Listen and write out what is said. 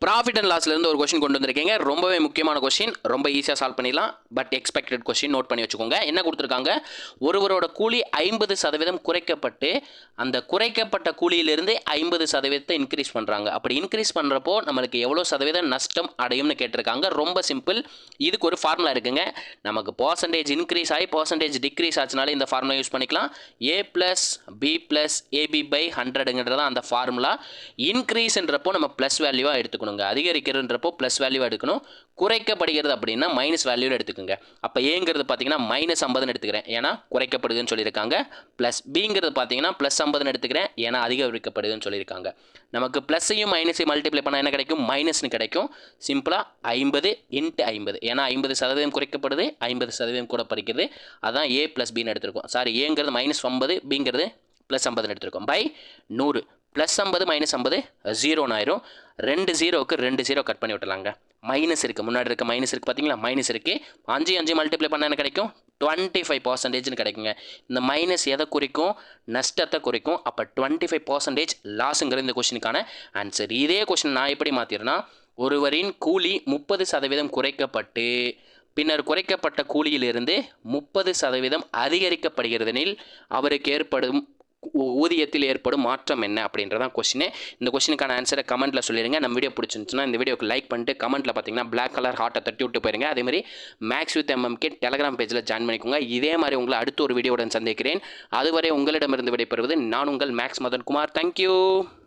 Profit and லாஸ்லேருந்து ஒரு question கொண்டு வந்திருக்கீங்க. ரொம்பவே முக்கியமான கொஸ்டின், ரொம்ப ஈஸியாக சால்வ் பண்ணிடலாம். பட் எக்ஸ்பெக்டட் கொஸ்டின் நோட் பண்ணி வச்சுக்கோங்க. என்ன கொடுத்துருக்காங்க, ஒருவரோட கூலி 50% குறைக்கப்பட்டு அந்த குறைக்கப்பட்ட கூலியிலிருந்து 50% இன்க்ரீஸ் பண்ணுறாங்க. அப்படி இன்க்ரீஸ் பண்ணுறப்போ நம்மளுக்கு எவ்வளோ சதவீதம் நஷ்டம் அடையும்னு கேட்டிருக்காங்க. ரொம்ப சிம்பிள். இதுக்கு ஒரு ஃபார்முலா இருக்குங்க. நமக்கு பர்சன்டேஜ் இன்க்ரீஸ் ஆகி பர்சன்டேஜ் டிக்ரீஸ் ஆச்சுனாலே இந்த ஃபார்முலா யூஸ் பண்ணிக்கலாம். A + B + AB/100ங்கிறது தான் அந்த ஃபார்முலா. இன்க்ரீஸ்ன்றப்போ நம்ம ப்ளஸ் வேல்யூவாக எடுத்துக்கணும். அதிகரிக்கிறதுன்றப்போ ப்ளஸ் வேல்யூ எடுக்கணும். குறைக்கப்படுகிறது அப்படின்னா மைனஸ் வேல்யூவில் எடுத்துக்கோங்க. அப்போ ஏங்கிறது பார்த்தீங்கன்னா -50ன்னு எடுத்துக்கிறேன், ஏன்னா குறைக்கப்படுதுன்னு சொல்லியிருக்காங்க. ப்ளஸ் பிங்கிறது பார்த்தீங்கன்னா +50ன்னு எடுத்துக்கிறேன், ஏன்னா அதிகரிக்கப்படுதுன்னு சொல்லியிருக்காங்க. நமக்கு ப்ளஸ்ஸையும் மைனஸையும் மல்டிப்ளை பண்ணால் என்ன கிடைக்கும், மைனஸ்னு கிடைக்கும். சிம்பிளாக 50 × 50, ஏன்னா 50% குறைக்கப்படுது, 50% கூட படிக்கிறது. அதான் A + Bன்னு எடுத்திருக்கோம். சாரி, ஏங்கிறது -50, பிங்கிறது +50ன்னு எடுத்திருக்கோம். பை 100. +50 -50 0ன்னு ஆயிரும். 2 0க்கு 2 0 கட் பண்ணி விட்டுலாங்க. மைனஸ் இருக்குது, முன்னாடி இருக்க மைனஸ் இருக்குது பார்த்தீங்களா, மைனஸ் இருக்குது. 5 மல்டிப்ளை பண்ணால் என்ன கிடைக்கும், 25%ன்னு கிடைக்குங்க. இந்த மைனஸ் எதை குறிக்கும், நஷ்டத்தை குறிக்கும். அப்போ 25% லாஸுங்கிறது இந்த கொஸ்டினுக்கான ஆன்சர். இதே கொஸ்டின் நான் எப்படி மாற்றிடுறேன்னா, ஒருவரின் கூலி 30% குறைக்கப்பட்டு பின்னர் குறைக்கப்பட்ட கூலியிலிருந்து 30% அதிகரிக்கப்படுகிறதெனில் அவருக்கு ஏற்படும் ஊதியத்தில் ஏற்படும் மாற்றம் என்ன அப்படின்றதான் கொஸ்டின். இந்த கொஸ்டினுக்கான ஆன்சரை கமெண்ட்டில் சொல்லிடுங்க. நம்ம வீடியோ பிடிச்சிருந்துச்சுன்னா இந்த வீடியோக்கு லைக் பண்ணிட்டு கமெண்ட்டில் பார்த்தீங்கன்னா பிளாக் கலர் ஹார்ட்டை தட்டி விட்டு போயிருங்க. அதேமாதிரி மேக்ஸ் வித் MMK டெலகிராம் பேஜில் ஜாயின் பண்ணிக்கோங்க. இதே மாதிரி உங்களை அடுத்த ஒரு வீடியோவுடன் சந்திக்கிறேன். அதுவரை உங்களிடமிருந்து விடைபெறுவது நான் உங்கள் மேக்ஸ் மதன் குமார். தேங்க்யூ.